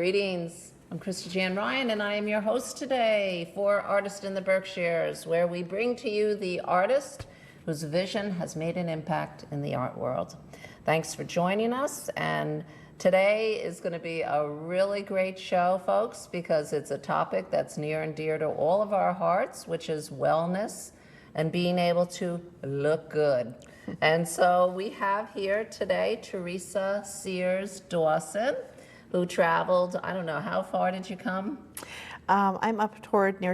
Greetings. I'm Krista Jan Ryan, and I am your host today for Artist in the Berkshires, where we bring to you the artist whose vision has made an impact in the art world. Thanks for joining us, and today is going to be a really great show, folks, because it's a topic that's near and dear to all of our hearts, which is wellness and being able to look good. And so we have here today Teresa Sears Dawson, who traveled, I don't know, how far did you come? I'm up toward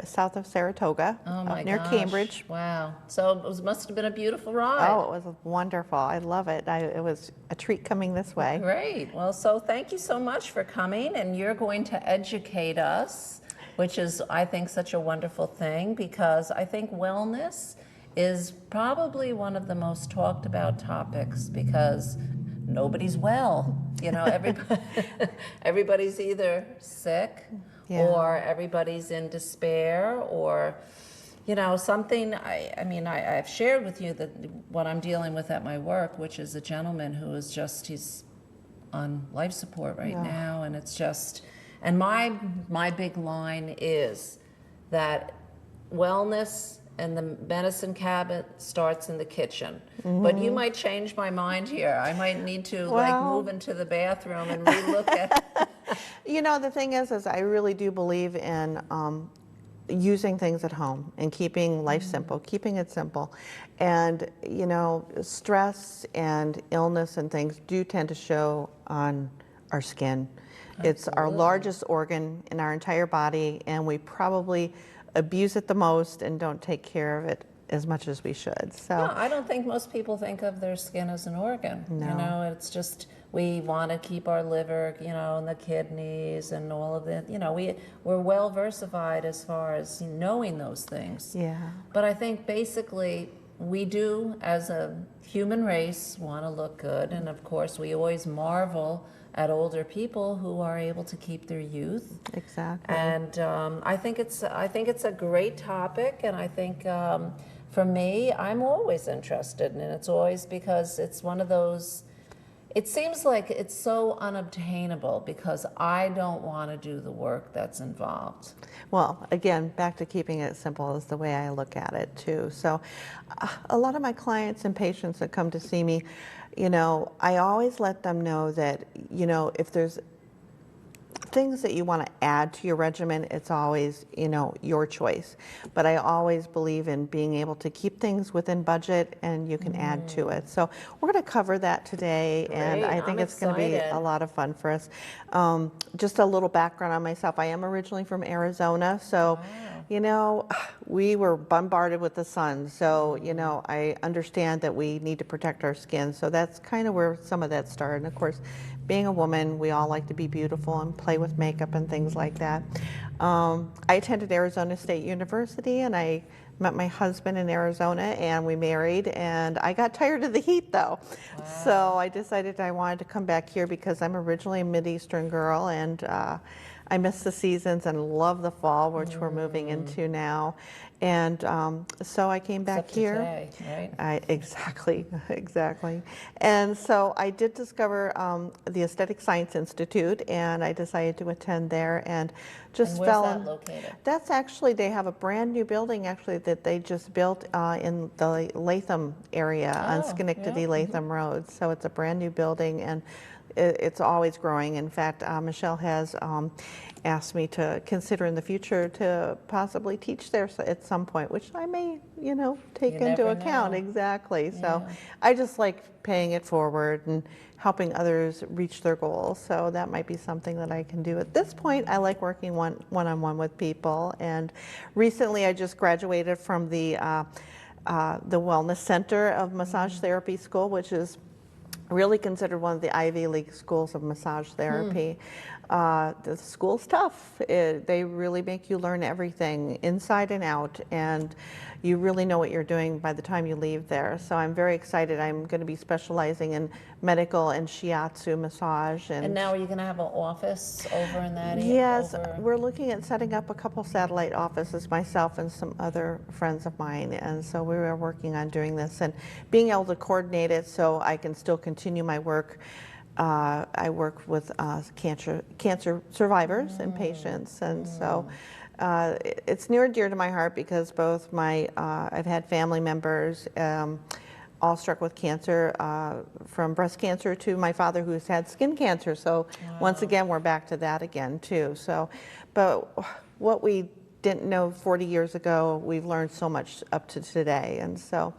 south of Saratoga, Oh my up near gosh. Cambridge. Wow. So must have been a beautiful ride. Oh, it was wonderful. I love it. It was a treat coming this way. Great. Well, so thank you so much for coming, and you're going to educate us, which is, I think, such a wonderful thing, because I think wellness is probably one of the most talked about topics, because nobody's well. You know, everybody's either sick, or everybody's in despair, or, you know, something. I've shared with you that what I'm dealing with at my work, which is a gentleman who is he's on life support right now, and it's just, and my big line is that wellness and the medicine cabinet starts in the kitchen. But you might change my mind here. I might need to move into the bathroom and relook at. You know, the thing is I really do believe in using things at home and keeping life simple, keeping it simple. And, you know, stress and illness and things do tend to show on our skin. Absolutely. It's our largest organ in our entire body, and we probably abuse it the most and don't take care of it as much as we should. So no, I don't think most people think of their skin as an organ. No. You know, it's just, we want to keep our liver, you know, and the kidneys and all of that. You know, we're well versified as far as knowing those things. Yeah. But I think basically we do, as a human race, want to look good, and of course we always marvel at older people who are able to keep their youth. Exactly. And I think it's a great topic, and I think for me, I'm always interested, and it's always because it's one of those. It seems like it's so unobtainable because I don't want to do the work that's involved. Well, again, back to keeping it simple is the way I look at it too. So a lot of my clients and patients that come to see me, you know, I always let them know that, you know, if there's things that you want to add to your regimen, it's always, you know, your choice. But I always believe in being able to keep things within budget, and you can add to it. So we're going to cover that today. Great. And I think it's going to be a lot of fun for us. Just a little background on myself. I am originally from Arizona, so you know, we were bombarded with the sun. So, you know, I understand that we need to protect our skin. So that's kind of where some of that started. And of course, being a woman, we all like to be beautiful and play with makeup and things like that. I attended Arizona State University, and I met my husband in Arizona, and we married, and I got tired of the heat though. Wow. So I decided I wanted to come back here because I'm originally a Mideastern girl, and I miss the seasons and love the fall, which we're moving into now. And so I came back here. Today, right? Exactly. And so I did discover the Aesthetic Science Institute, and I decided to attend there, and just fell in. Where's that located? That's actually, they have a brand new building actually that they just built in the Latham area on Schenectady Latham Road. So it's a brand new building, and it's always growing. In fact, Michelle has asked me to consider in the future to possibly teach there at some point, which I may, you know, take into account. Exactly. So I just like paying it forward and helping others reach their goals. So that might be something that I can do. At this point, I like working one-on-one with people. And recently I just graduated from the Wellness Center of Massage Therapy School, which is really considered one of the Ivy League schools of massage therapy. The school's tough. They really make you learn everything inside and out, and you really know what you're doing by the time you leave there. So I'm very excited. I'm going to be specializing in medical and shiatsu massage. And now are you going to have an office over in that area? Yes, we're looking at setting up a couple satellite offices, myself and some other friends of mine. And so we are working on doing this and being able to coordinate it so I can still continue my work I work with cancer survivors and patients, and so it's near and dear to my heart because both I've had family members all struck with cancer, from breast cancer to my father who's had skin cancer. So once again, we're back to that again too. So, but what we didn't know 40 years ago, we've learned so much up to today, and so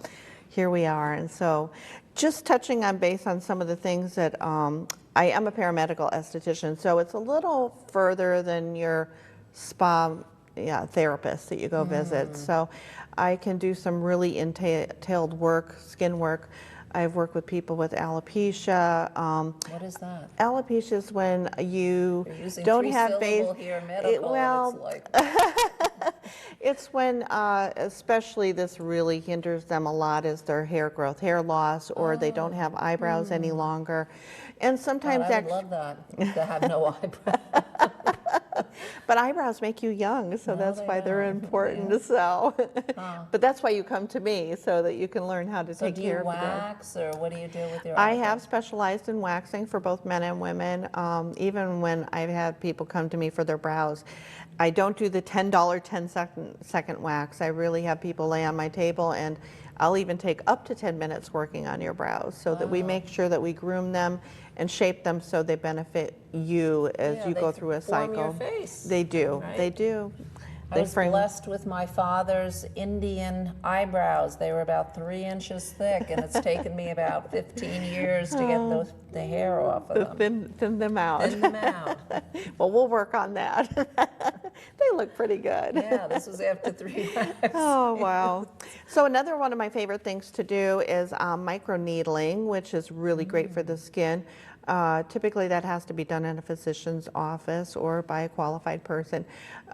here we are. And so just touching on base on some of the things that I am a paramedical esthetician, so it's a little further than your spa therapist that you go visit. So I can do some really entailed work, skin work. I've worked with people with alopecia. What is that? Alopecia is when you You're using don't have base. three-syllable here, medical, and it's like... It's when, especially this really hinders them a lot, is their hair growth, hair loss, or they don't have eyebrows any longer. And sometimes God, I would love that, to have no eyebrows. but eyebrows make you young, so No, that's they why they're don't. important. Yeah. So, but that's why you come to me, so that you can learn how to So take do care you of them. wax, or what do you do with your I eyebrows? have specialized in waxing for both men and women. Even when I've had people come to me for their brows, I don't do the $10 10-second wax. I really have people lay on my table, and I'll even take up to 10 minutes working on your brows, so that we make sure that we groom them and shape them so they benefit you as Yeah, you they go through a form cycle. your face, They do. right? They do. I was blessed with my father's Indian eyebrows. They were about 3 inches thick, and it's taken me about 15 years to get the hair off of them. Thin them out. Thin them out. Well, we'll work on that. They look pretty good. Yeah, this was after 3 waxes. Oh, wow. So another one of my favorite things to do is micro needling, which is really great for the skin. Typically that has to be done in a physician's office or by a qualified person.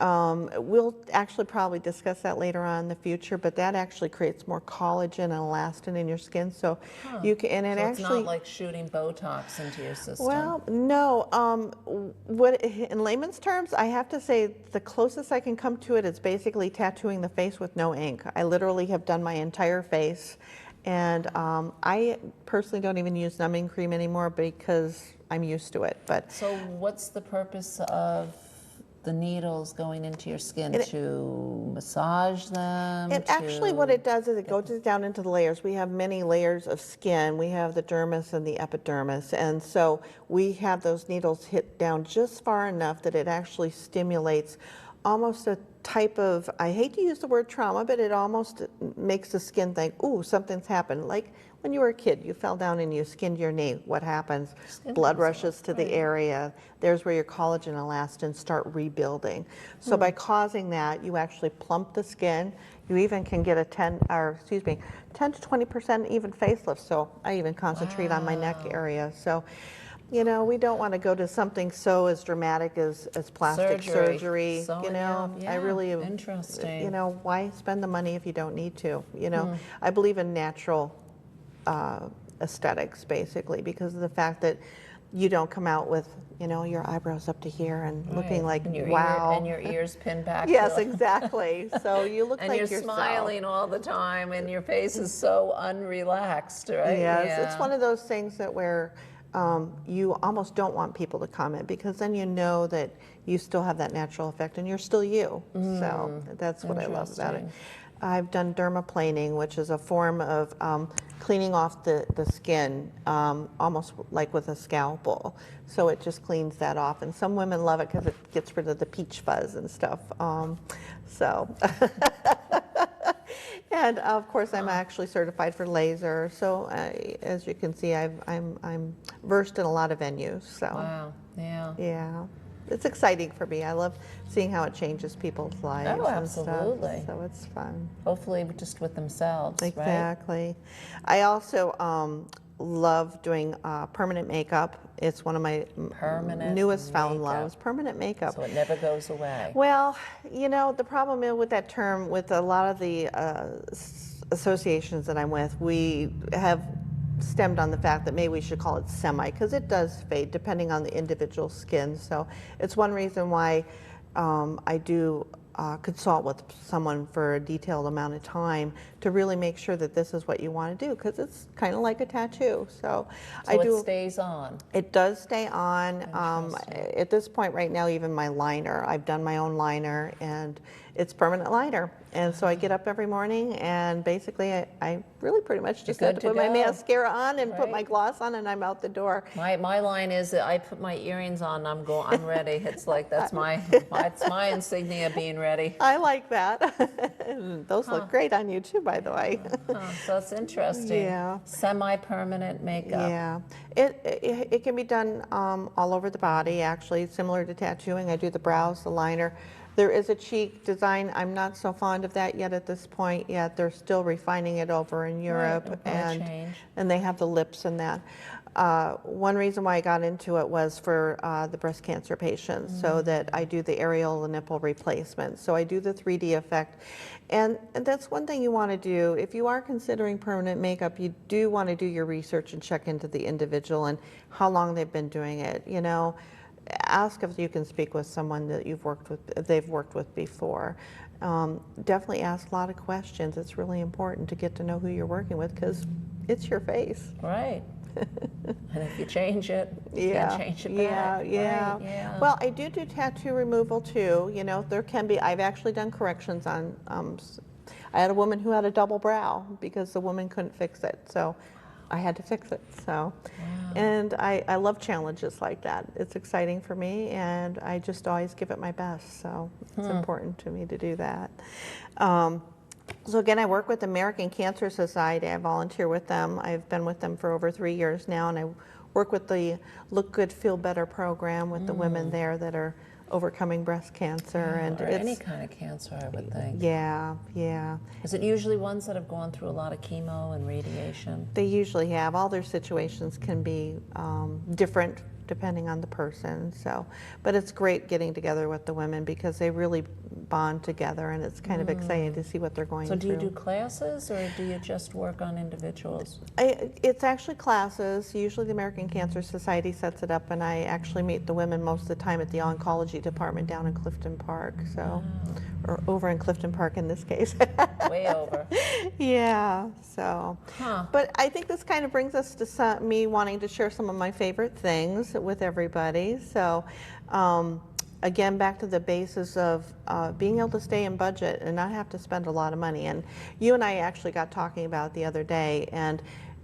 We'll actually probably discuss that later on in the future, but that actually creates more collagen and elastin in your skin. So you can, and it So actually... it's not like shooting Botox into your system. Well, no. What, in layman's terms, I have to say the closest I can come to it is basically tattooing the face with no ink. I literally have done my entire face, and I personally don't even use numbing cream anymore because I'm used to it. But So what's the purpose of the needles going into your skin? To massage them? actually what it does is it goes down into the layers. We have many layers of skin. We have the dermis and the epidermis, and so we have those needles hit down just far enough that it actually stimulates almost a type of, I hate to use the word trauma, but it almost makes the skin think, ooh, something's happened. Like when you were a kid, you fell down and you skinned your knee. What happens? Blood rushes to the area. There's where your collagen and elastin start rebuilding. So by causing that, you actually plump the skin. You even can get a 10 to 20% even facelift. So I even concentrate on my neck area. So, you know, we don't want to go to something so as dramatic as plastic surgery. Sewing You know, up. Yeah, I really, interesting. you know, why spend the money if you don't need to? You know, I believe in natural aesthetics, basically, because of the fact that you don't come out with, you know, your eyebrows up to here and looking like, and your wow. and your ears pinned back. Yes, to exactly. So you look and like you're yourself. smiling all the time, and your face is so unrelaxed, right? Yes, it's one of those things that where you almost don't want people to comment, because then you know that you still have that natural effect and you're still you. So that's what I love about it. I've done dermaplaning, which is a form of cleaning off the skin, almost like with a scalpel. So it just cleans that off. And some women love it because it gets rid of the peach fuzz and stuff. And of course, I'm actually certified for laser. So as you can see, I'm versed in a lot of venues. So Wow, yeah. yeah. It's exciting for me. I love seeing how it changes people's lives. Oh, and stuff. absolutely. So it's fun. Hopefully just with themselves, right? Exactly. I also love doing permanent makeup. It's one of my newest found loves, permanent makeup. So it never goes away. Well, you know, the problem is with that term, with a lot of the associations that I'm with, we have stemmed on the fact that maybe we should call it semi, because it does fade depending on the individual skin. So it's one reason why I do consult with someone for a detailed amount of time to really make sure that this is what you want to do, because it's kind of like a tattoo. So I So do. it stays on. It does stay on. Interesting. At this point right now, even my liner, I've done my own liner, and it's permanent liner. And so I get up every morning, and basically I really pretty much just have good to to put my go. mascara on and put my Right. gloss on, and I'm out the door. My line is that I put my earrings on, I'm ready. It's like that's it's my insignia being ready. I like that. Those look great on you too, by the way. So it's interesting. Yeah. Semi-permanent makeup. Yeah, it can be done all over the body, actually, similar to tattooing. I do the brows, the liner. There is a cheek design. I'm not so fond of that yet at this point yet. They're still refining it over in Europe, it'll probably change. and they have the lips and that. One reason why I got into it was for the breast cancer patients, so that I do the areola nipple replacement. So I do the 3D effect. And that's one thing you want to do. If you are considering permanent makeup, you do want to do your research and check into the individual and how long they've been doing it. You know, ask if you can speak with someone that they've worked with before. Definitely ask a lot of questions. It's really important to get to know who you're working with, because it's your face. Right. And if you change it, you Yeah, can't change it yeah, back. yeah. Right, yeah. Well, I do tattoo removal too. You know, there can be. I've actually done corrections on. I had a woman who had a double brow because the woman couldn't fix it, so I had to fix it. So, and I love challenges like that. It's exciting for me, and I just always give it my best. So it's important to me to do that. So again, I work with the American Cancer Society. I volunteer with them. I've been with them for over 3 years now, and I work with the Look Good, Feel Better program with the women there that are overcoming breast cancer. And or it's, any kind of cancer, I would think. yeah, yeah. Is it usually ones that have gone through a lot of chemo and radiation? They usually have. All their situations can be different depending on the person. So, but it's great getting together with the women because they really bond together, and it's kind of exciting to see what they're going So through. do you do classes, or do you just work on individuals? It's actually classes. Usually the American Cancer Society sets it up, and I actually meet the women most of the time at the oncology department down in Clifton Park. So, or over in Clifton Park in this case. Way over. Yeah, so. Huh. But I think this kind of brings us to me wanting to share some of my favorite things with everybody. So, again, back to the basis of being able to stay in budget and not have to spend a lot of money. And you and I actually got talking about it the other day, and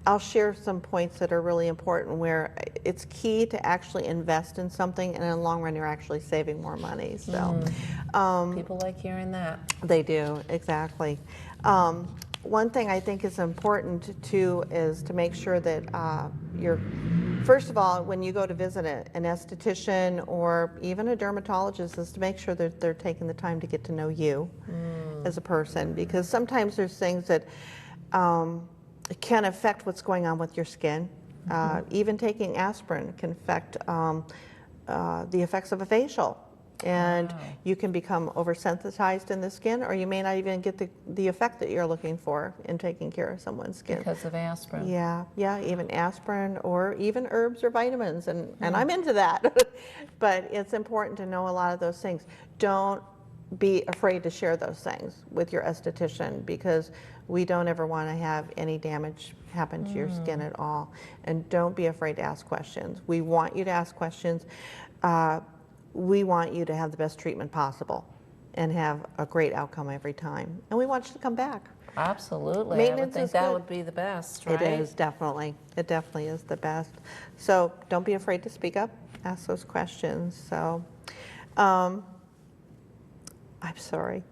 I'll share some points that are really important where it's key to actually invest in something, and in the long run you're actually saving more money. So People like hearing that. they do, exactly. One thing I think is important too is to make sure that you're, first of all, when you go to visit an esthetician or even a dermatologist, is to make sure that they're taking the time to get to know you as a person, because sometimes there's things that can affect what's going on with your skin. Even taking aspirin can affect the effects of a facial. And you can become oversensitized in the skin, or you may not even get the effect that you're looking for in taking care of someone's skin. Because of aspirin. Yeah, yeah, even aspirin or even herbs or vitamins, and I'm into that. But it's important to know a lot of those things. Don't be afraid to share those things with your esthetician, because we don't ever want to have any damage happen to your skin at all. And don't be afraid to ask questions. We want you to ask questions. We want you to have the best treatment possible and have a great outcome every time. And we want you to come back. Absolutely. Maintenance I would think is that good. would be the best, right? It is, definitely. It definitely is the best. So don't be afraid to speak up, ask those questions. So, I'm sorry.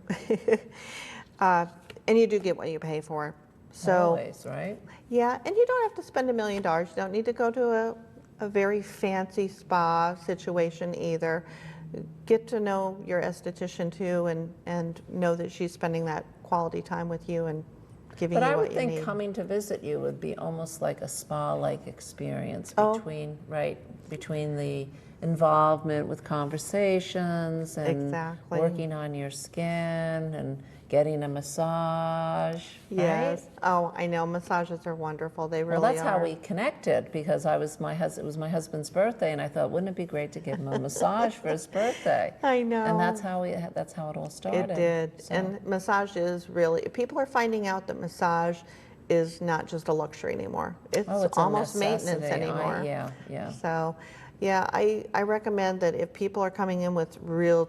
And you do get what you pay for. So, Always, right? yeah, and you don't have to spend $1 million. You don't need to go to a very fancy spa situation either. Get to know your esthetician too, and know that she's spending that quality time with you and giving But you I what would you think need. coming to visit you would be almost like a spa-like experience Oh. between the involvement with conversations and Exactly. working on your skin and getting a massage, right? Yes. Oh, I know. Massages are wonderful. They Well, really that's are. how we connected because it was my husband's birthday, and I thought, wouldn't it be great to give him a massage for his birthday? I know. And that's how it all started. It did. So, And massage is really, people are finding out that massage is not just a luxury anymore. It's oh, it's a almost maintenance necessity. anymore. Yeah. So, yeah, I recommend that if people are coming in with real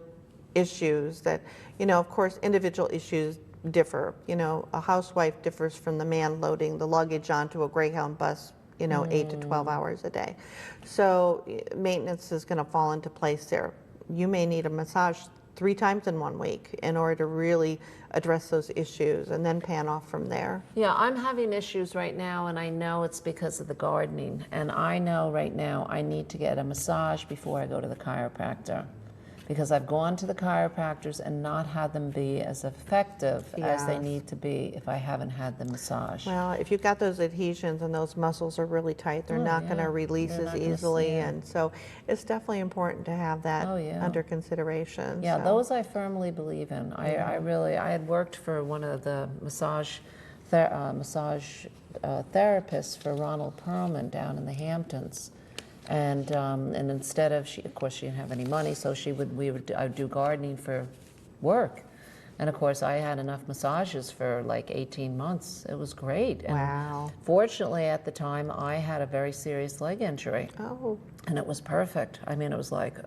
issues that, of course, individual issues differ. A housewife differs from the man loading the luggage onto a Greyhound bus, 8 to 12 hours a day. So maintenance is going to fall into place there. You may need a massage 3 times in 1 week in order to really address those issues and then pan off from there. Yeah, I'm having issues right now, and I know it's because of the gardening. And I know right now I need to get a massage before I go to the chiropractor. Because I've gone to the chiropractors and not had them be as effective as they Yes. need to be if I haven't had the massage. Well, if you've got those adhesions and those muscles are really tight, they're Oh, not going yeah. to release They're as not gonna easily. yeah. And so it's definitely important to have that Oh, yeah. under consideration. Yeah, so. those I firmly believe in. I had worked for one of the massage therapists for Ronald Perlman down in the Hamptons. And instead of, of course, she didn't have any money, so I would do gardening for work. And of course, I had enough massages for like 18 months. It was great. And Wow. fortunately, at the time, I had a very serious leg injury. Oh, And it was perfect. I mean, it was like,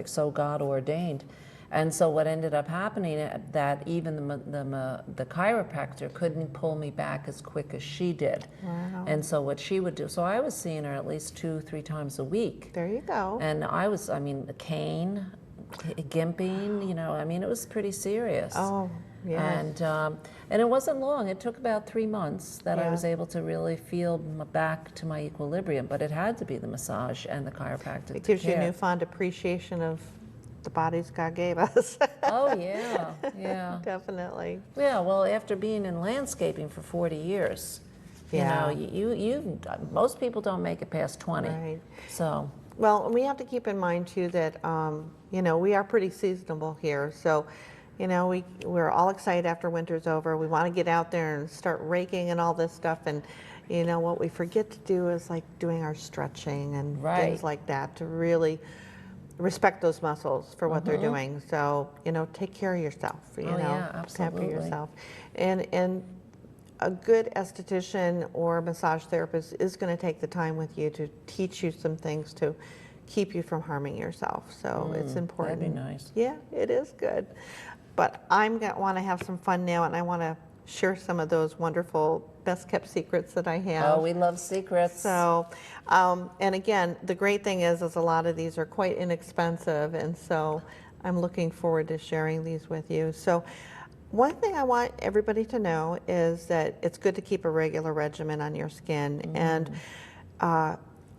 so God ordained. And so what ended up happening that even the chiropractor couldn't pull me back as quick as she did. wow. And so what she would do, so I was seeing her at least 2-3 times a week. There you go. And the cane, gimping, it was pretty serious. Oh, yes. And it wasn't long. It took about 3 months that I Yeah. was able to really feel back to my equilibrium. But it had to be the massage and the chiropractic. It gives you care. newfound appreciation of the bodies God gave us. Oh yeah, yeah, Definitely. yeah. Well, after being in landscaping for 40 years, Yeah. you most people don't make it past 20. Right. So Well, we have to keep in mind too that we are pretty seasonable here. So, we're all excited after winter's over. We want to get out there and start raking and all this stuff. And what we forget to do is like doing our stretching and Right. things like that to really respect those muscles for what they're doing. So, take care of yourself. yeah, Pamper absolutely. yourself. And a good esthetician or massage therapist is going to take the time with you to teach you some things to keep you from harming yourself. So it's important. that'd be nice. Yeah, it is good. But I'm going to want to have some fun now, and I want to share some of those wonderful best kept secrets that I have. Oh, we love secrets. So, and again, the great thing is a lot of these are quite inexpensive, and so I'm looking forward to sharing these with you. So, one thing I want everybody to know is that it's good to keep a regular regimen on your skin. And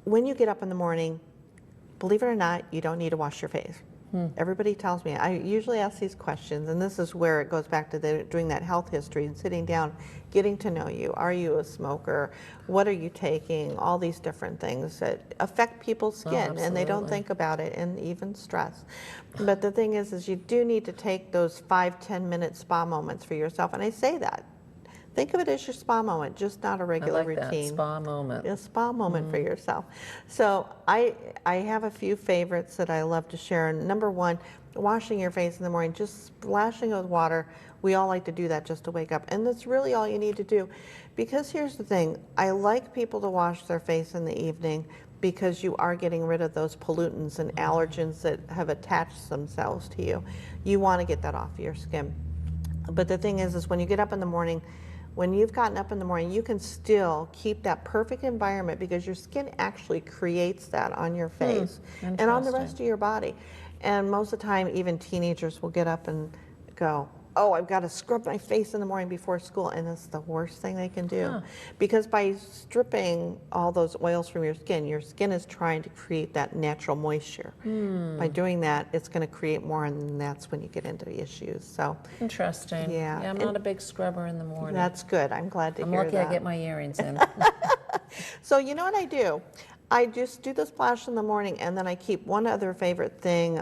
when you get up in the morning, believe it or not, you don't need to wash your face. Everybody tells me, I usually ask these questions, and this is where it goes back to doing that health history and sitting down, getting to know you. Are you a smoker? What are you taking? All these different things that affect people's skin, and they don't absolutely. think about it, and even stress. But the thing is you do need to take those 5-10 minute spa moments for yourself, and I say that. Think of it as your spa moment, just not a I regular like that routine. spa moment. A spa moment for yourself. So I have a few favorites that I love to share. Number one, washing your face in the morning, just splashing with water. We all like to do that just to wake up. And that's really all you need to do. Because here's the thing, I like people to wash their face in the evening because you are getting rid of those pollutants and allergens that have attached themselves to you. You want to get that off your skin. But the thing is when you get up in the morning, when you've gotten up in the morning, you can still keep that perfect environment because your skin actually creates that on your face and on the rest of your body. And most of the time, even teenagers will get up and go, oh, I've got to scrub my face in the morning before school. And that's the worst thing they can do. Because by stripping all those oils from your skin is trying to create that natural moisture. By doing that, it's going to create more, and that's when you get into issues. So Interesting. Yeah. I'm not a big scrubber in the morning. that's good. I'm glad to I'm hear lucky that. I get my earrings in. So you know what I do? I just do the splash in the morning, and then I keep one other favorite thing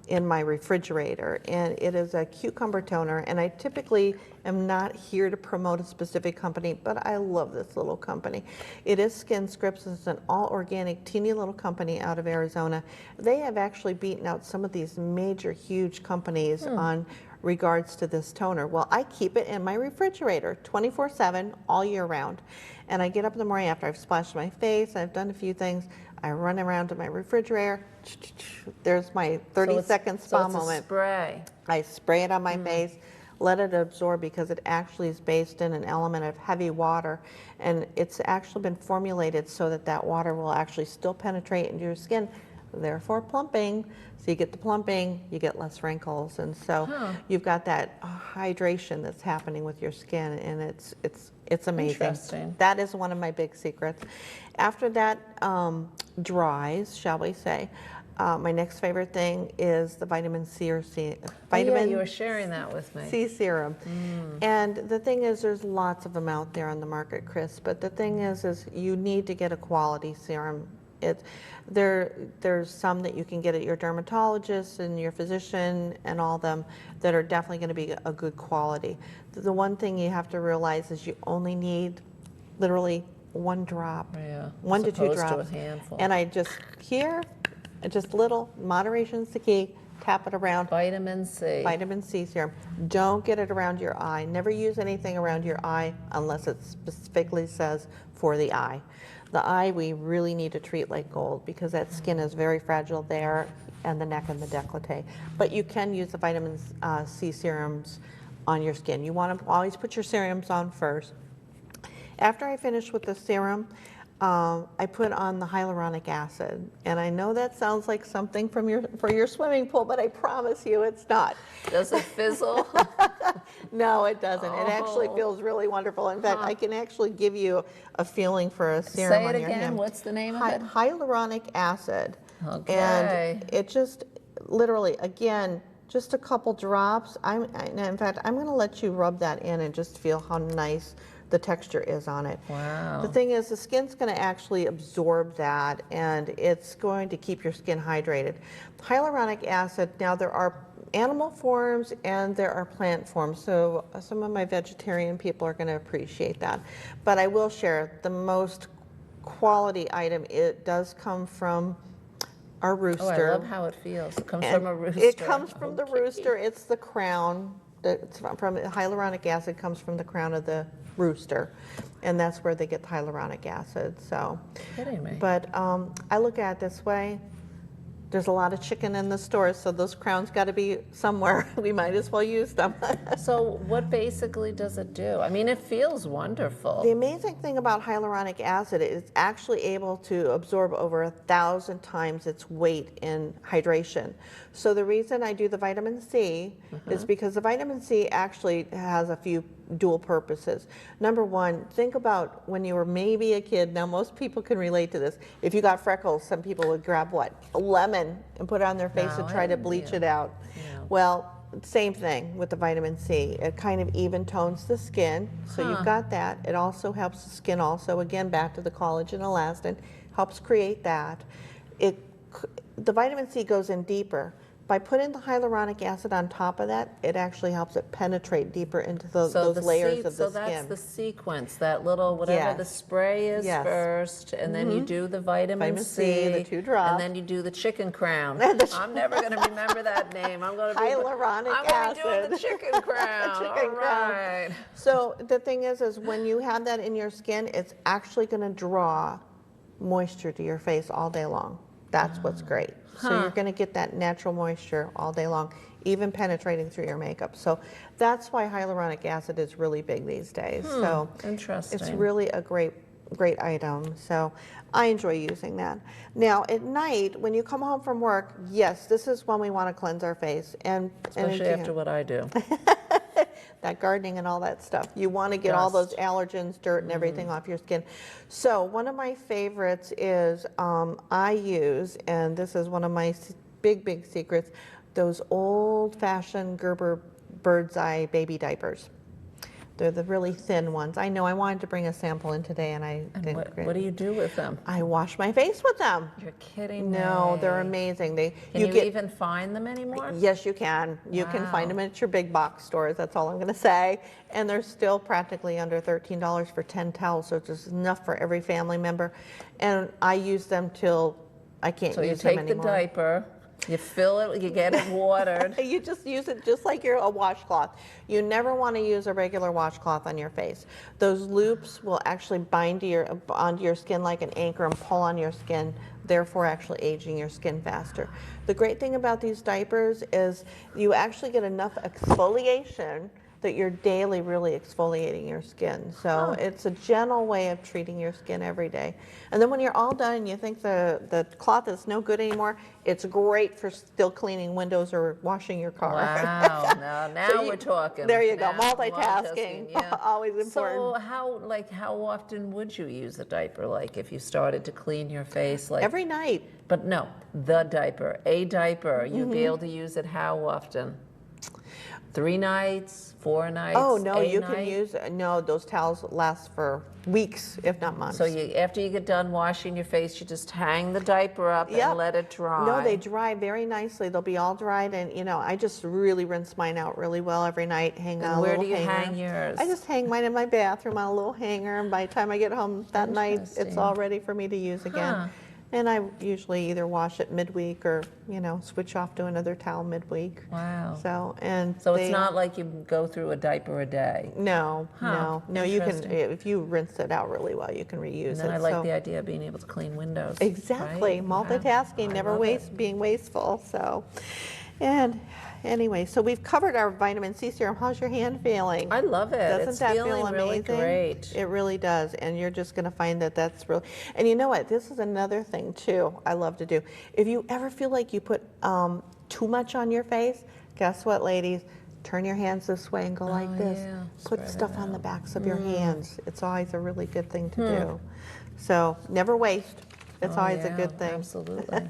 in my refrigerator, and it is a cucumber toner. And I typically am not here to promote a specific company, but I love this little company. It is Skin Scripts. It's an all-organic, teeny little company out of Arizona. They have actually beaten out some of these major, huge companies on regards to this toner. Well, I keep it in my refrigerator 24/7 all year round. And I get up in the morning after I've splashed my face, I've done a few things, I run around to my refrigerator, there's my 30-second spa so it's moment. a spray. I spray it on my face, let it absorb, because it actually is based in an element of heavy water, and it's actually been formulated so that that water will actually still penetrate into your skin, therefore plumping. So you get the plumping, you get less wrinkles, and so you've got that hydration that's happening with your skin, and it's amazing. Interesting. That is one of my big secrets. After that dries, shall we say, my next favorite thing is the vitamin C or Yeah, you were sharing that with me. C serum. And the thing is, there's lots of them out there on the market, Chris, but the thing is you need to get a quality serum. There's some that you can get at your dermatologist and your physician and all them that are definitely going to be a good quality. The one thing you have to realize is you only need literally one drop, Yeah, one to two as opposed to a drops. handful. And I just little, moderation's the key, tap it around. Vitamin C. Vitamin C serum. Don't get it around your eye. Never use anything around your eye unless it specifically says for the eye. The eye we really need to treat like gold because that skin is very fragile there, and the neck and the décolleté. But you can use the vitamin C serums on your skin. You want to always put your serums on first. After I finish with the serum, I put on the hyaluronic acid, and I know that sounds like something for your swimming pool, but I promise you it's not. Does it fizzle? No, it doesn't. It actually Oh. feels really wonderful. In fact, I can actually give you a feeling for a serum Say it on your again. hand. What's the name of it? Hyaluronic acid. Okay. And it just literally, again, just a couple drops. In fact, I'm going to let you rub that in and just feel how nice the texture is on it. Wow. The thing is, the skin's going to actually absorb that, and it's going to keep your skin hydrated. Hyaluronic acid, now there are animal forms and there are plant forms, so some of my vegetarian people are going to appreciate that. But I will share the most quality item. It does come from our rooster. Oh, I love how it feels. It comes And from a rooster. it comes from the Okay. rooster. It's the crown. It's from hyaluronic acid comes from the crown of the rooster, and that's where they get the hyaluronic acid. So, Kidding me. but I look at it this way. There's a lot of chicken in the stores, so those crowns got to be somewhere. We might as well use them. So what basically does it do? I mean, it feels wonderful. The amazing thing about hyaluronic acid is it's actually able to absorb over 1,000 times its weight in hydration. So the reason I do the vitamin C is because the vitamin C actually has a few dual purposes. Number one, think about when you were maybe a kid. Now most people can relate to this. If you got freckles, some people would grab what? A lemon and put it on their face No, and try to bleach it out. Yeah. Well, same thing with the vitamin C. It kind of even tones the skin, so you've got that. It also helps the skin also, again, back to the collagen elastin, helps create that. The vitamin C goes in deeper. By putting the hyaluronic acid on top of that, it actually helps it penetrate deeper into those layers of the so that's skin. the sequence, that little whatever the Yes. spray is Yes. first, and then you do the vitamin Vitamin C, the 2 drops. and then you do the chicken crown. The I'm never going to remember that name. I'm going to be Hyaluronic I'm going to be doing the acid. chicken crown. Chicken All crown. right. So the thing is when you have that in your skin, it's actually going to draw moisture to your face all day long. That's what's great. So you're going to get that natural moisture all day long, even penetrating through your makeup. So that's why hyaluronic acid is really big these days. So Interesting. it's really a great item. So I enjoy using that. Now at night, when you come home from work, yes, this is when we want to cleanse our face, and Especially again, after what I do. that gardening and all that stuff. You want to get all those Dust. allergens, dirt, and everything off your skin. So one of my favorites is I use, and this is one of my big secrets, those old-fashioned Gerber bird's eye baby diapers. They're the really thin ones. I know I wanted to bring a sample in today, and I And didn't. what do you do with them? I wash my face with them. You're kidding me. No, they're amazing. Can you even find them anymore? Yes, you can. You can find Wow. them at your big box stores. That's all I'm going to say. And they're still practically under $13 for 10 towels, so it's just enough for every family member. And I use them till I can't So you use them take the anymore. diaper, you fill it, you get it watered. You just use it just like a washcloth. You never want to use a regular washcloth on your face. Those loops will actually bind onto your skin like an anchor and pull on your skin, therefore actually aging your skin faster. The great thing about these diapers is you actually get enough exfoliation that you're daily really exfoliating your skin. So it's a gentle way of treating your skin every day. And then when you're all done and you think the cloth is no good anymore, it's great for still cleaning windows or washing your car. Wow, now So we're talking. There you go, Now, multitasking, yeah. always important. So how often would you use a diaper? Like if you started to clean your face, like Every night. But no, a diaper. You'd Mm-hmm. be able to use it how often? 3 nights, 4 nights? Oh, no, a you night? can use, no, those towels last for weeks, if not months. So after you get done washing your face, you just hang the diaper up Yep. and let it dry. No, they dry very nicely. They'll be all dried, and I just really rinse mine out really well every night. Hang on a where little do you hanger. hang yours? I just hang mine in my bathroom on a little hanger, and by the time I get home that night, it's Interesting. all ready for me to use again. Huh. And I usually either wash it midweek or switch off to another towel midweek. Wow. So It's not like you go through a diaper a day. No, Huh, no. You can, interesting. if you rinse it out really well, you can reuse And then it. I like so. the idea of being able to clean windows. Exactly, right? Wow, multitasking, I never love it. being wasteful. So, and anyway, so we've covered our vitamin C serum. How's your hand feeling? I love it. Doesn't It's that feeling feel really amazing? great. It really does, and you're just going to find that that's real. And you know what? This is another thing too. I love to do. If you ever feel like you put too much on your face, guess what, ladies? Turn your hands this way and go like this. yeah. Put Spread it stuff on the out. backs of your hands. It's always a really good thing to do. So never waste. It's always a good thing. Absolutely.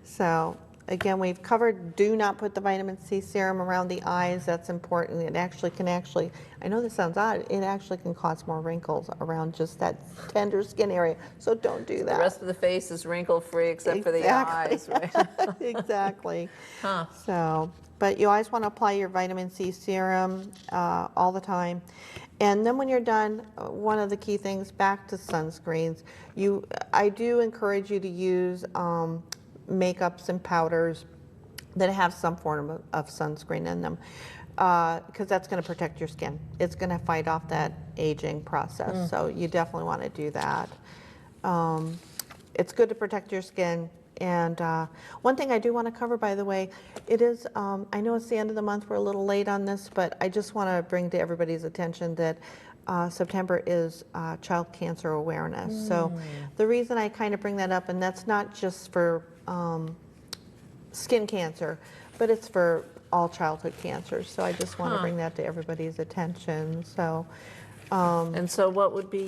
So again, we've covered do not put the vitamin C serum around the eyes. That's important. It actually can I know this sounds odd, it actually can cause more wrinkles around just that tender skin area. So don't do that. The rest of the face is wrinkle-free except for the eyes, right? Exactly. Huh. So, but you always want to apply your vitamin C serum all the time. And then when you're done, one of the key things, back to sunscreens. I do encourage you to use makeups and powders that have some form of sunscreen in them, because that's going to protect your skin. It's going to fight off that aging process. So you definitely want to do that. It's good to protect your skin. And one thing I do want to cover, by the way, it is, I know it's the end of the month, we're a little late on this, but I just want to bring to everybody's attention that September is Child Cancer Awareness. So the reason I kind of bring that up, and that's not just for skin cancer, but it's for all childhood cancers. So I just want to bring that to everybody's attention. So, And so what would be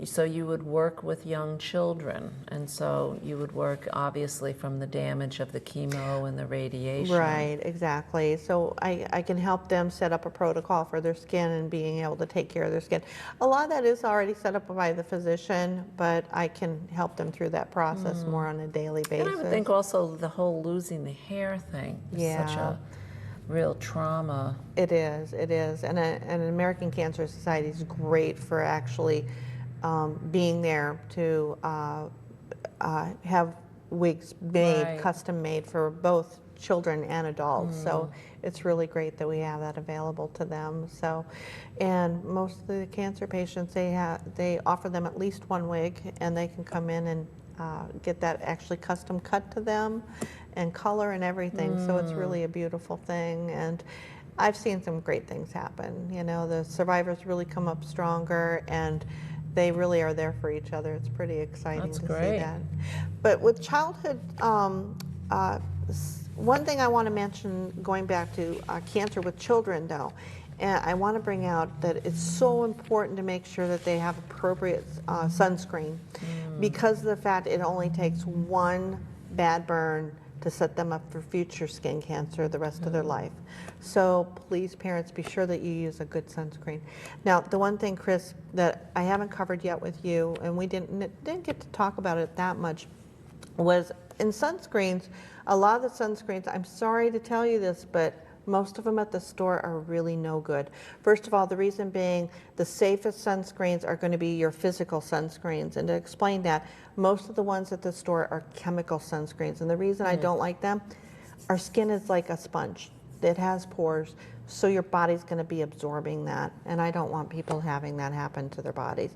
so you would work with young children, and so you would work obviously from the damage of the chemo and the radiation. right, exactly. So I can help them set up a protocol for their skin and being able to take care of their skin. A lot of that is already set up by the physician, but I can help them through that process more on a daily basis. And I would think also the whole losing the hair thing is such Yeah. a real trauma. It is, and an American Cancer Society is great for actually being there to have wigs made, Right. custom made for both children and adults. So it's really great that we have that available to them. So, and most of the cancer patients, they offer them at least one wig, and they can come in and get that actually custom cut to them and color and everything. So it's really a beautiful thing. And I've seen some great things happen. The survivors really come up stronger, and they really are there for each other. It's pretty exciting That's to great. see that. But with childhood, one thing I want to mention, going back to cancer with children though, and I want to bring out that it's so important to make sure that they have appropriate sunscreen, because of the fact it only takes one bad burn to set them up for future skin cancer the rest of their life. So please, parents, be sure that you use a good sunscreen. Now, the one thing, Chris, that I haven't covered yet with you, and we didn't get to talk about it that much, was in sunscreens, a lot of the sunscreens, I'm sorry to tell you this, but most of them at the store are really no good. First of all, the reason being the safest sunscreens are going to be your physical sunscreens. And to explain that, most of the ones at the store are chemical sunscreens. And the reason I don't like them, our skin is like a sponge. It has pores, so your body's going to be absorbing that. And I don't want people having that happen to their bodies.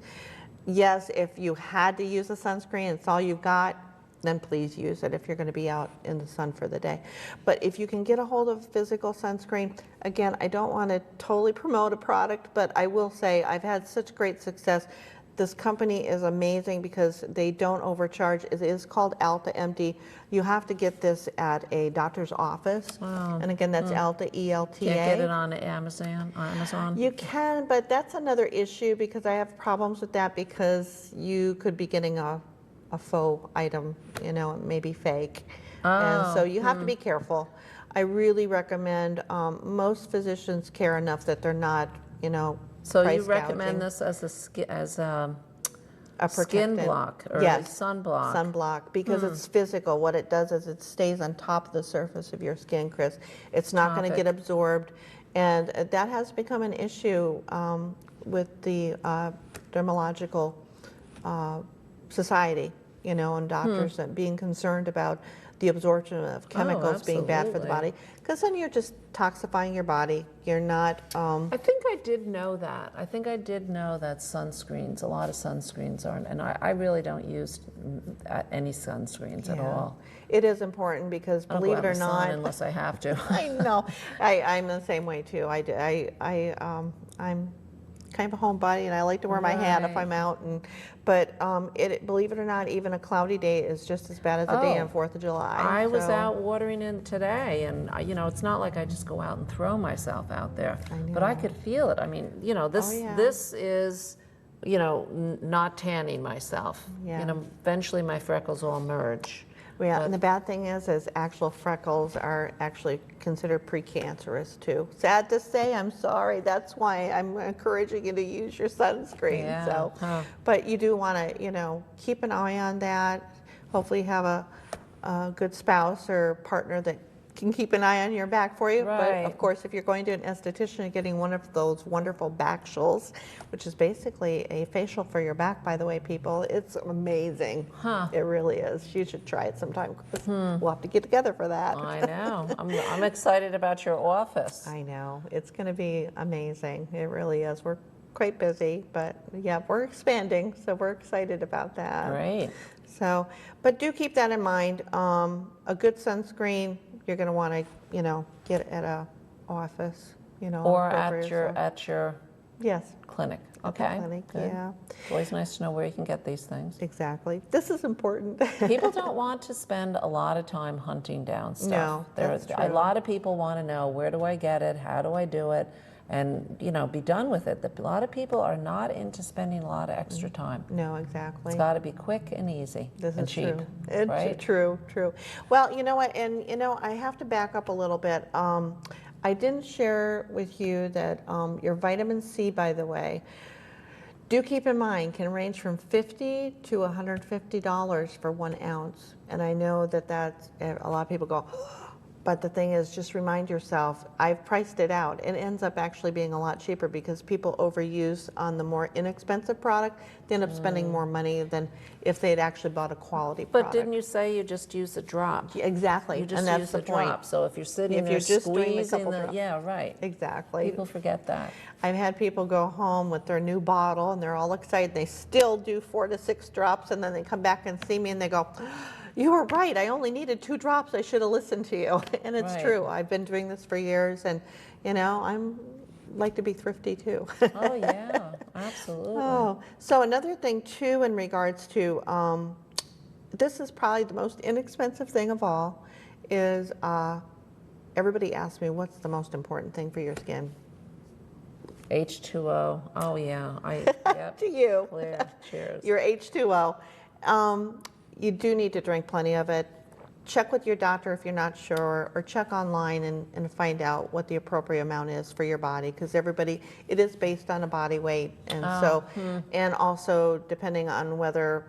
Yes, if you had to use a sunscreen, it's all you've got, then please use it if you're going to be out in the sun for the day. But if you can get a hold of physical sunscreen, again, I don't want to totally promote a product, but I will say I've had such great success. This company is amazing because they don't overcharge. It is called Alta MD. You have to get this at a doctor's office. Wow. And again, that's Alta, ELTA. Can't get it on Amazon? You can, but that's another issue because I have problems with that because you could be getting a faux item, maybe fake. And so you have to be careful. I really recommend, most physicians care enough that they're not, So price you recommend gouging. this as a skin Protectant. block or Yes, sunblock? sunblock, because it's physical. What it does is it stays on top of the surface of your skin, Chris. It's not going to get absorbed. And that has become an issue with the dermatological society, and doctors being concerned about the absorption of chemicals being bad for the absolutely. body. Because then you're just toxifying your body. You're not. I think I did know that. I think I did know that sunscreens, a lot of sunscreens aren't, and I really don't use any sunscreens at all. It is important because, I don't believe go it out or in the sun not, unless I have to. I know. I'm the same way too. I'm kind of a homebody, and I like to wear my hat if Right. I'm out. But believe it or not, even a cloudy day is just as bad as a day on 4th of July. I was So, out watering in today, and it's not like I just go out and throw myself out there, but I could feel it. I mean, this yeah. this is, not tanning myself. Yeah. Eventually my freckles all merge. Yeah, and the bad thing is actual freckles are actually considered precancerous too. Sad to say, I'm sorry. That's why I'm encouraging you to use your sunscreen. Yeah, So, but you do want to, keep an eye on that. Hopefully, you have a good spouse or partner that can keep an eye on your back for you. But Right. of course, if you're going to an esthetician and getting one of those wonderful Bactials, which is basically a facial for your back, by the way, people, it's amazing. It really is. You should try it sometime, Chris. We'll have to get together for that. I know. I'm excited about your office. I know. It's going to be amazing. It really is. We're quite busy, but yeah, we're expanding, so we're excited about that. Great. So, but do keep that in mind. A good sunscreen, you're going to want to, get at a office, Or appropriate, so- at your Yes, clinic. at the Okay. clinic, Good. yeah, It's always nice to know where you can get these things. exactly. This is important. People don't want to spend a lot of time hunting down stuff. No, that's A true. lot of people want to know, where do I get it? How do I do it? And, be done with it. A lot of people are not into spending a lot of extra time. No, exactly. It's got to be quick and easy This and is cheap, true. It's right? true. Well, you know what, and I have to back up a little bit. I didn't share with you that your vitamin C, by the way, do keep in mind, can range from $50 to $150 for 1 ounce. And I know that's, a lot of people go, but the thing is, just remind yourself, I've priced it out. It ends up actually being a lot cheaper because people overuse on the more inexpensive product. They end up spending more money than if they'd actually bought a quality But product. didn't you say you just use a drop? Exactly, You just and that's use the the point. drop. So if you're sitting If there you're just doing the squeezing couple drops. yeah, right. Exactly. People forget that. I've had people go home with their new bottle and they're all excited. They still do 4 to 6 drops, and then they come back and see me and they go, "You were right. I only needed 2 drops. I should have listened to you." And it's Right. true. I've been doing this for years, and I'm like to be thrifty too. Oh, yeah, absolutely. Oh, so another thing too, in regards to this is probably the most inexpensive thing of all, is everybody asks me, what's the most important thing for your skin? H2O. Oh, yeah. Yep. To you. Clear. Cheers. Your H2O. You do need to drink plenty of it. check with your doctor if you're not sure, or check online and find out what the appropriate amount is for your body, because everybody, it is based on a body weight. And so, and also depending on whether,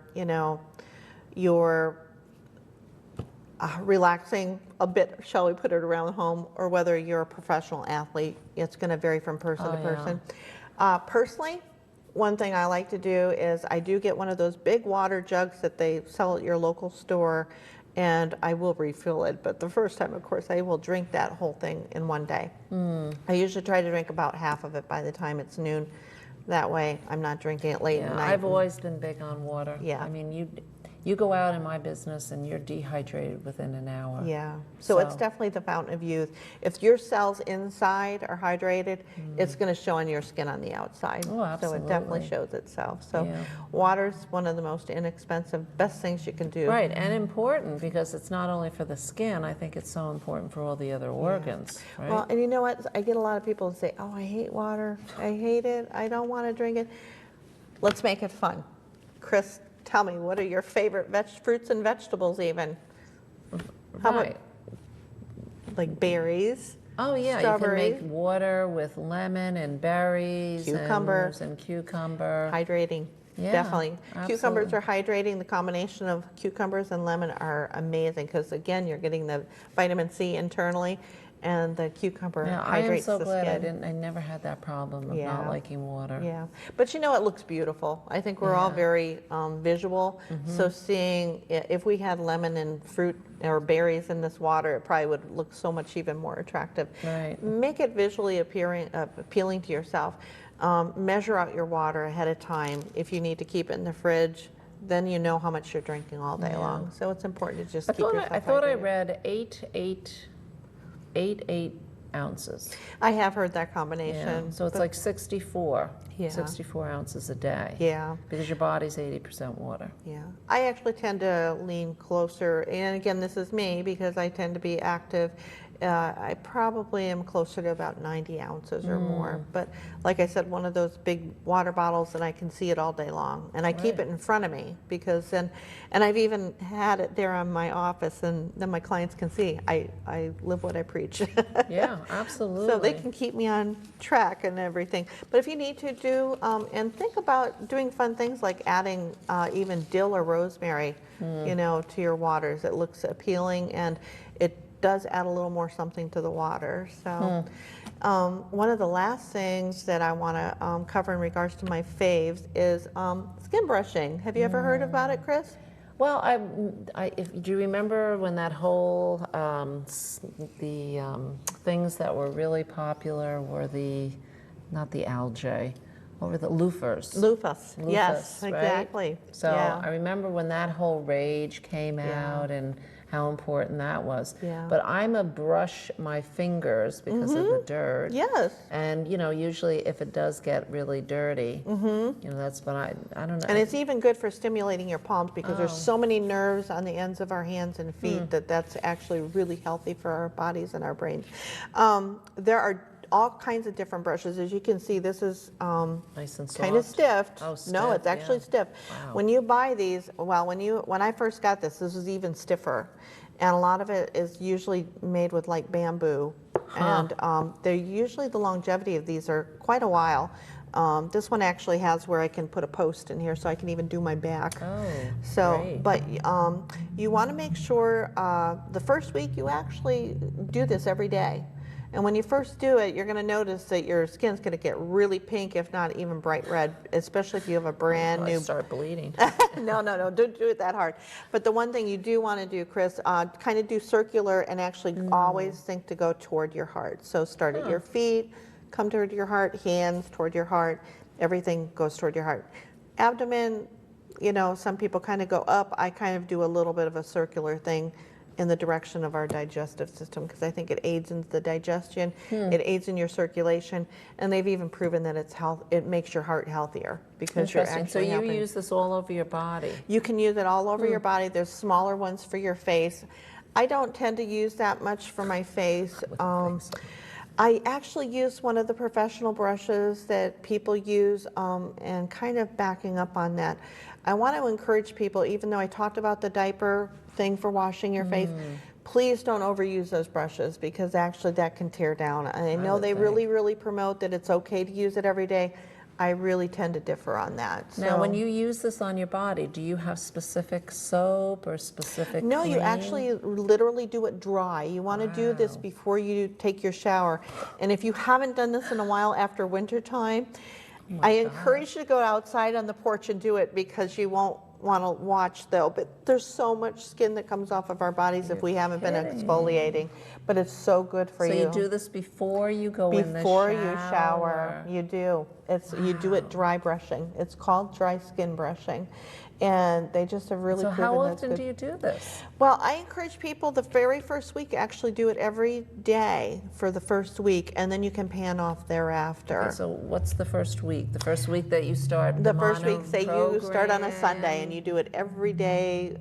you're relaxing a bit, shall we put it, around the home, or whether you're a professional athlete. It's going to vary from person to person. Personally, one thing I like to do is I do get one of those big water jugs that they sell at your local store, and I will refill it. But the first time, of course, I will drink that whole thing in one day. I usually try to drink about half of it by the time it's noon. That way I'm not drinking it late at night. I've always been big on water. Yeah. I mean, you go out in my business and you're dehydrated within an hour. Yeah, so it's definitely the fountain of youth. If your cells inside are hydrated, it's going to show on your skin on the outside. Oh, absolutely. So it definitely shows itself. So Yeah. water's one of the most inexpensive, best things you can do. Right, and important, because it's not only for the skin, I think it's so important for all the other organs, right? Well, and you know what? I get a lot of people who say, oh, I hate water. I hate it. I don't want to drink it. Let's make it fun. Chris, tell me, what are your favorite fruits and vegetables even? How about like berries? Oh yeah, strawberries? You can make water with lemon and berries, Cucumber. and cucumber. Hydrating. Yeah, Definitely. Cucumbers absolutely. are hydrating. The combination of cucumbers and lemon are amazing because, again, you're getting the vitamin C internally, and the cucumber Yeah, I am hydrates so the glad skin. I never had that problem of Yeah. not liking water. Yeah, but it looks beautiful. I think we're all very visual. So seeing if we had lemon and fruit or berries in this water, it probably would look so much even more attractive. Right. Make it visually appealing to yourself. Measure out your water ahead of time. If you need to keep it in the fridge, then you know how much you're drinking all day long. So it's important to just keep yourself I thought I hydrated. read 8 ounces. I have heard that Yeah. combination. So it's but- like 64. Yeah. 64 ounces a day. Yeah. Because your body's 80% water. Yeah, I actually tend to lean closer, and again, this is me because I tend to be active. I probably am closer to about 90 ounces or more. But like I said, one of those big water bottles, and I can see it all day long. And I keep it in front of me because then, and I've even had it there on my office, and then my clients can see I live what I preach. Yeah, absolutely. So they can keep me on track and everything. But if you need to do, and think about doing fun things like adding even dill or rosemary, to your waters. It looks appealing, and it does add a little more something to the water. So one of the last things that I want to cover in regards to my faves is skin brushing. Have you ever heard about it, Chris? Well, do you remember when that whole, things that were really popular were not the algae, what were the loofahs? Loofahs. Yes, Right? exactly. So Yeah. I remember when that whole rage came out and how important that was. Yeah. But I'm a brush my fingers because of the dirt. Yes. And usually if it does get really dirty, that's when I don't know. And it's even good for stimulating your palms because there's so many nerves on the ends of our hands and feet that's actually really healthy for our bodies and our brains. There are all kinds of different brushes. As you can see, this is nice and soft. kind of stiff. Oh, No, stiff, it's actually yeah. stiff. Wow. When you buy these, well, when I first got this was even stiffer. And a lot of it is usually made with like bamboo. And they're usually, the longevity of these are quite a while. This one actually has where I can put a post in here so I can even do my back. Oh, So, great. but you want to make sure the first week you actually do this every day. And when you first do it, you're going to notice that your skin's going to get really pink, if not even bright red, especially if you have a brand I new. start bleeding. No, don't do it that hard. But the one thing you do want to do, Chris, kind of do circular and actually always think to go toward your heart. So start at your feet, come toward your heart, hands toward your heart, everything goes toward your heart. Abdomen, some people kind of go up. I kind of do a little bit of a circular thing in the direction of our digestive system because I think it aids in the digestion, it aids in your circulation, and they've even proven that it makes your heart healthier because you're Interesting. So actually you helping. use this all over your body. You can use it all over your body. There's smaller ones for your face. I don't tend to use that much for my face. I actually use one of the professional brushes that people use, and kind of backing up on that. I want to encourage people, even though I talked about the diaper thing for washing your face. Please don't overuse those brushes because actually that can tear down. I know would they think. really promote that it's okay to use it every day. I really tend to differ on that. Now, when So- you use this on your body, do you have specific soap or specific No, you cream? actually literally do it dry. You want to do this Wow. before you take your shower. And if you haven't done this in a while after winter time, I encourage you to go outside on the porch and do it because you won't want to watch though. But there's so much skin that comes off of our bodies if we haven't been exfoliating. But it's so good for So you. you do this before you go in the Before shower? you shower, you do. You do it dry brushing. It's called dry skin brushing. And they just have really So proven how that's often good. do you do this? Well, I encourage people the very first week actually do it every day for the first week, and then you can pan off thereafter. Okay, so what's the first week? The first week that you start The first week, say you start on a Sunday program? and you do it every day,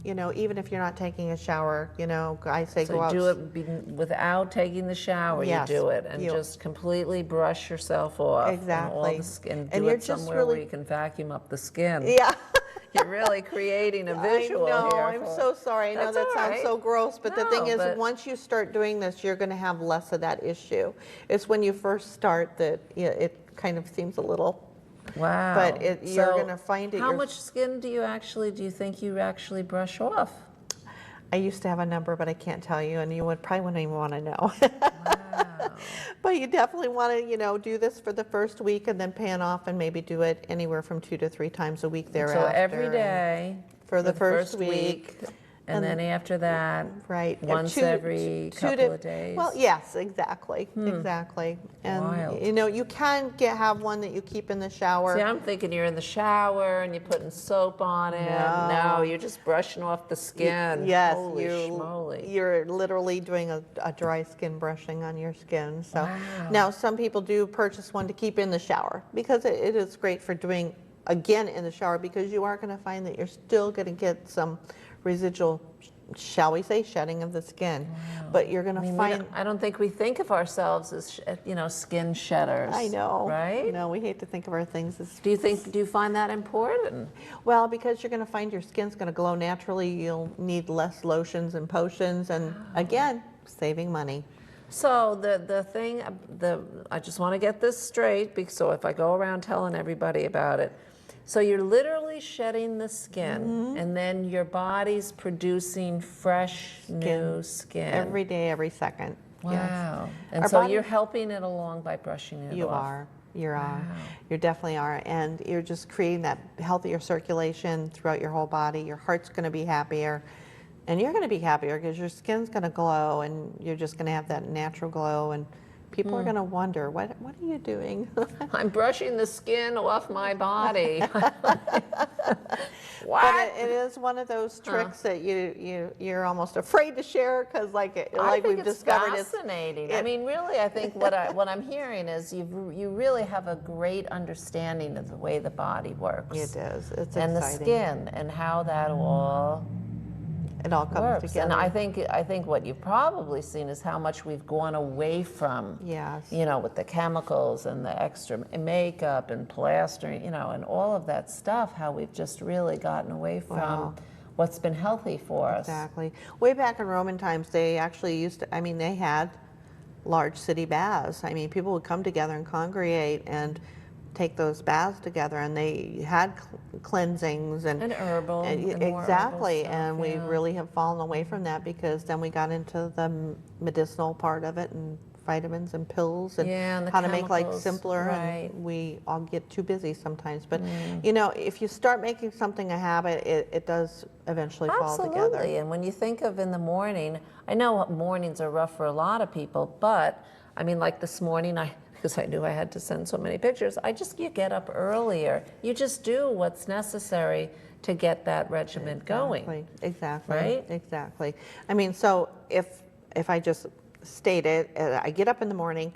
you know, even if you're not taking a shower, you know, I say So go out. you do it without taking the shower, Yes, you do it, and you- just completely brush yourself off. And all Exactly. the skin, And do you're it just somewhere where really- you can vacuum up the skin. Yeah. You're really creating a visual I know, here. I'm so sorry. I know That's that all sounds right. so gross, but the thing No, is, but- once you start doing this, you're going to have less of that issue. It's when you first start that it kind of seems a little, Wow. but you're So going to find it. How much skin do you think you actually brush off? I used to have a number, but I can't tell you, and you probably wouldn't even want to know. Wow. But you definitely want to, you know, do this for the first week and then pan off and maybe do it anywhere from 2 to 3 times a week thereafter. So every day for the first week. and then after that, Right. once every couple of days. Well, yes, exactly, exactly. And Wild. you know, you can have one that you keep in the shower. See, I'm thinking you're in the shower and you're putting soap on it. No, you're just brushing off the skin. Yes, Holy schmoly. you're literally doing a dry skin brushing on your skin. So Wow. now some people do purchase one to keep in the shower because it is great for doing again in the shower because you are going to find that you're still going to get some residual, shall we say, shedding of the skin. But you're going to find. I don't think we think of ourselves as, skin shedders. I know. Right? No, we hate to think of our things as. Do you find that important? Well, because you're going to find your skin's going to glow naturally. You'll need less lotions and potions, and again, saving money. So the thing, I just want to get this straight, because so if I go around telling everybody about it, so you're literally shedding the skin, and then your body's producing fresh new skin. Every day, every second. Yes. Wow. And Our so body- you're helping it along by brushing it You off. are. You are. You definitely are. And you're just creating that healthier circulation throughout your whole body. Your heart's going to be happier. And you're going to be happier because your skin's going to glow and you're just going to have that natural glow. And people are going to wonder, what are you doing? I'm brushing the skin off my body. But What? it is one of those tricks that you're almost afraid to share because I think we've it's discovered fascinating. I mean, really, I think what I'm hearing is you really have a great understanding of the way the body works. it is. It's And the exciting. skin and how that all It all comes works. together. And I think what you've probably seen is how much we've gone away from. Yes. With the chemicals and the extra makeup and plastering, and all of that stuff, how we've just really gotten away from Wow. what's been healthy for us. Exactly. Way back in Roman times, they actually they had large city baths. I mean, people would come together and congregate and take those baths together, and they had cleansings and herbal. And more herbal exactly. stuff, And we yeah. really have fallen away from that because then we got into the medicinal part of it and vitamins and pills and Yeah, and the how to make life chemicals, simpler. right. And we all get too busy sometimes. But if you start making something a habit, it does eventually fall together. Absolutely. And when you think of in the morning, I know mornings are rough for a lot of people, but I mean, like this morning, because I knew I had to send so many pictures, you get up earlier. You just do what's necessary to get that regimen going. Exactly. Right? Exactly. I mean, so if I just state it, I get up in the morning,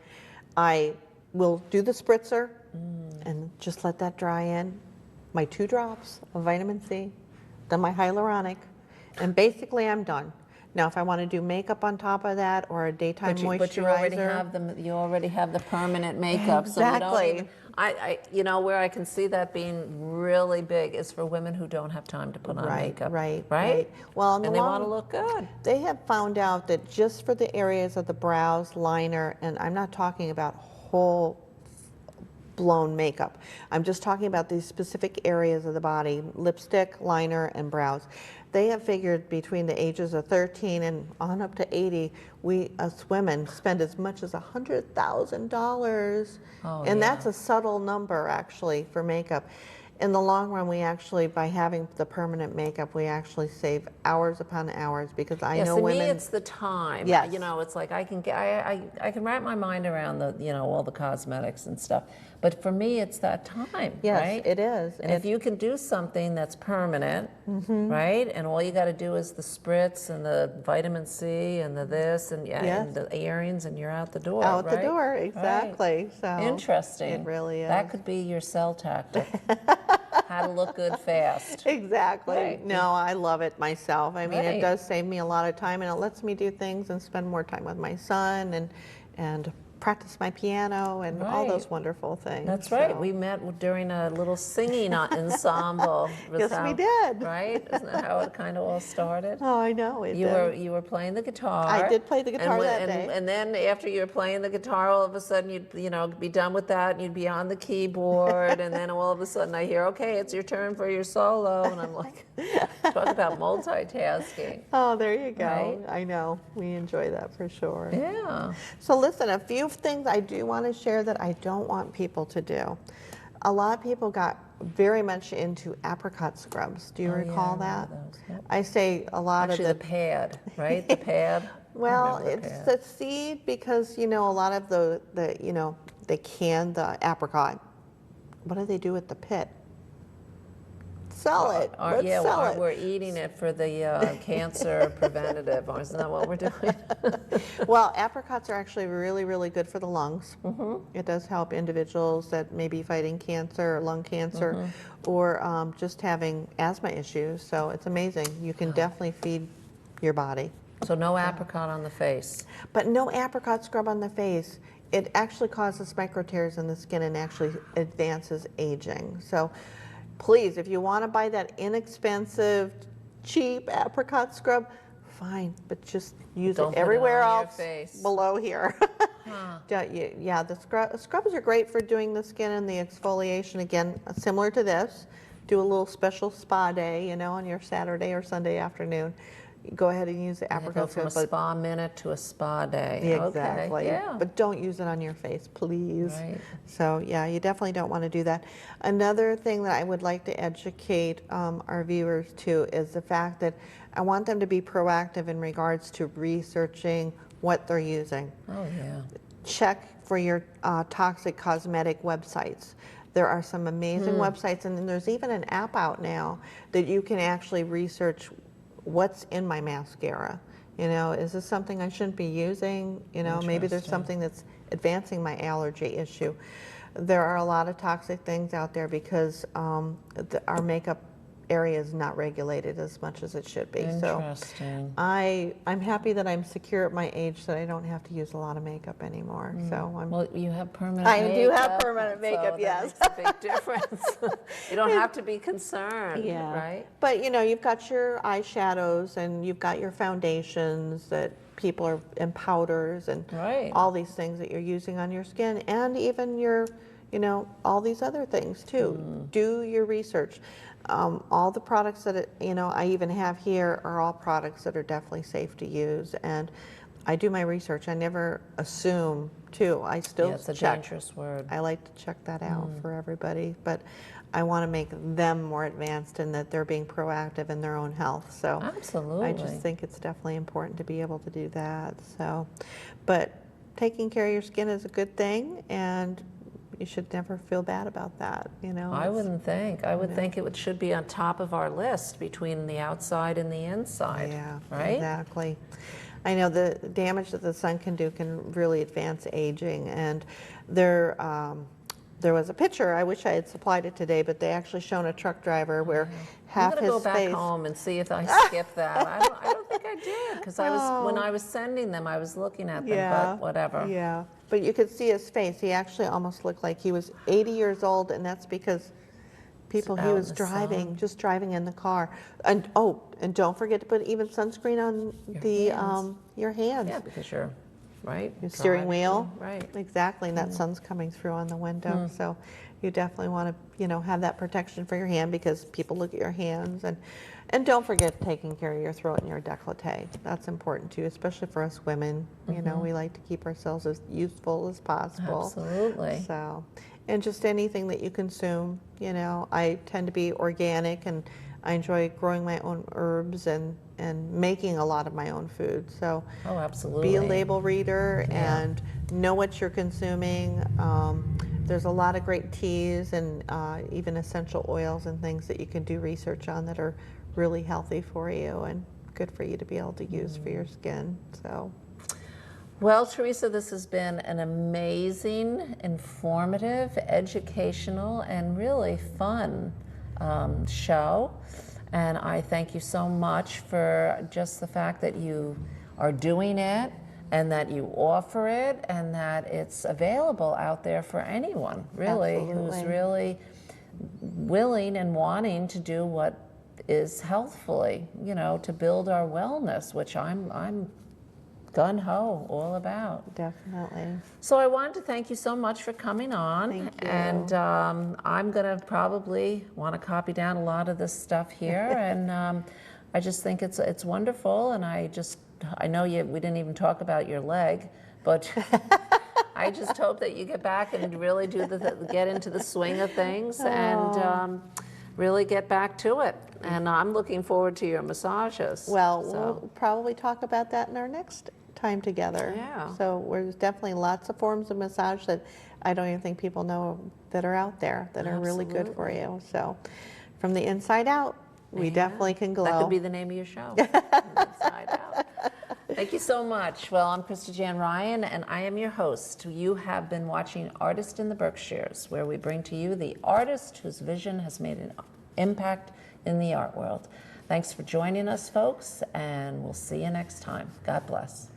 I will do the spritzer and just let that dry in. My 2 drops of vitamin C, then my hyaluronic, and basically I'm done. Now, if I want to do makeup on top of that or a daytime moisturizer. But you already have the permanent makeup, so you don't Exactly. even. You know, where I can see that being really big is for women who don't have time to put on makeup. Right. Well, in the And they want long to look good. They have found out that just for the areas of the brows, liner, and I'm not talking about whole blown makeup. I'm just talking about these specific areas of the body, lipstick, liner, and brows. They have figured between the ages of 13 and on up to 80, we as women spend as much as $100,000. Oh, And yeah. that's a subtle number actually for makeup. In the long run, we actually, by having the permanent makeup, we actually save hours upon hours because I know to women. me, it's the time. Yes. You know, it's like I can get, I can wrap my mind around the, you know, all the cosmetics and stuff. But for me, it's that time, Yes, right? it is. And if you can do something that's permanent, right? And all you got to do is the spritz and the vitamin C and the this and, and the earrings, and you're out the door. Out the right? door, exactly. Right. So Interesting. it really is. That could be your sell tactic. How to look good fast. Exactly. Right. No, I love it myself. I mean, it Right. does save me a lot of time, and it lets me do things and spend more time with my son and practice my piano and all those Right. wonderful things. That's right. So. We met during a little singing ensemble. Yes, we did. Right? Isn't that how it kind of all started? Oh, I know. It You did. were playing the guitar. I did play the guitar and that day. And then after you were playing the guitar, all of a sudden you'd be done with that, and you'd be on the keyboard, and then all of a sudden I hear, okay, it's your turn for your solo, and I'm like, talk about multitasking. Oh, there you go. Right? I know. We enjoy that for sure. Yeah. So listen, a few things I do want to share that I don't want people to do. A lot of people got very much into apricot scrubs. Do you recall I that? remember those, yep. I say a lot Actually, of the pad, right? The pad. well, I remember it's pad. the seed because a lot of the they can the apricot. What do they do with the pit? Sell it. Let's sell it. We're eating it for the cancer preventative. Isn't that what we're doing? Well, apricots are actually really, really good for the lungs. It does help individuals that may be fighting cancer or lung cancer or just having asthma issues. So it's amazing. You can definitely feed your body. So no apricot on the face. But no apricot scrub on the face. It actually causes micro tears in the skin and actually advances aging. So please, if you want to buy that inexpensive, cheap apricot scrub, fine, but just use Don't it put it everywhere on your else face. below here. Yeah, the scrubs are great for doing the skin and the exfoliation. Again, similar to this. Do a little special spa day, on your Saturday or Sunday afternoon. Go ahead and use the Go apricot from a scrub. spa minute to a spa day. Exactly. Okay. Yeah. But don't use it on your face, please. Right. So yeah, you definitely don't want to do that. Another thing that I would like to educate our viewers to is the fact that I want them to be proactive in regards to researching what they're using. Oh yeah. Check for your toxic cosmetic websites. There are some amazing websites, and then there's even an app out now that you can actually research what's in my mascara. Is this something I shouldn't be using? Maybe there's Interesting. something that's advancing my allergy issue. There are a lot of toxic things out there because our makeup area is not regulated as much as it should be. So Interesting. I'm happy that I'm secure at my age that I don't have to use a lot of makeup anymore. So I'm Well, you have permanent I makeup. do have permanent makeup, so yes. That makes a big difference. You don't have to be concerned, Yeah. right? But you've got your eyeshadows and you've got your foundations that people are and powders and Right. all these things that you're using on your skin and even your all these other things too. Do your research. All the products that I even have here are all products that are definitely safe to use, and I do my research. I never assume too. I still Yeah, it's a check. dangerous word. I like to check that out for everybody, but I want to make them more advanced and that they're being proactive in their own health. So Absolutely. I just think it's definitely important to be able to do that. So, but taking care of your skin is a good thing, and you should never feel bad about that. I It's- wouldn't think. I would think it should be on top of our list between the outside and the inside. Yeah, Right? exactly. I know the damage that the sun can do can really advance aging, and there there was a picture, I wish I had supplied it today, but they actually shown a truck driver where I'm half gonna his go back face. home and see if I skipped that. I don't think I did, because when I was sending them, I was looking at them, Yeah, but whatever. yeah. But you could see his face. He actually almost looked like he was 80 years old, and that's because he out in was the driving, sun. just driving in the car. And oh, and don't forget to put even sunscreen on your hands. Yeah, because you're, right? Your steering driving, wheel. Right. Exactly, and that sun's coming through on the window. So you definitely want to, have that protection for your hand because people look at your hands. And don't forget taking care of your throat and your décolleté. That's important too, especially for us women. We like to keep ourselves as youthful as possible. Absolutely. So, and just anything that you consume, I tend to be organic and I enjoy growing my own herbs and making a lot of my own food. So Oh, absolutely. be a label reader Yeah. and know what you're consuming. There's a lot of great teas and even essential oils and things that you can do research on that are really healthy for you and good for you to be able to use for your skin. So. Well, Teresa, this has been an amazing, informative, educational, and really fun show. And I thank you so much for just the fact that you are doing it and that you offer it and that it's available out there for anyone, really, who's Absolutely. really willing and wanting to do what is healthfully, to build our wellness, which I'm gun-ho all about. Definitely. So I wanted to thank you so much for coming on. Thank you. And I'm going to probably want to copy down a lot of this stuff here. And I just think it's wonderful. And I know we didn't even talk about your leg, but I just hope that you get back and really get into the swing of things and really get back to it. And I'm looking forward to your massages. Well, So, we'll probably talk about that in our next time together. Yeah. So there's definitely lots of forms of massage that I don't even think people know that are out there that are really good for you. So from the inside out, we yeah, definitely can glow. That could be the name of your show. Inside Out. Thank you so much. Well, I'm Krista Jan Ryan, and I am your host. You have been watching Artist in the Berkshires, where we bring to you the artist whose vision has made an impact in the art world. Thanks for joining us, folks, and we'll see you next time. God bless.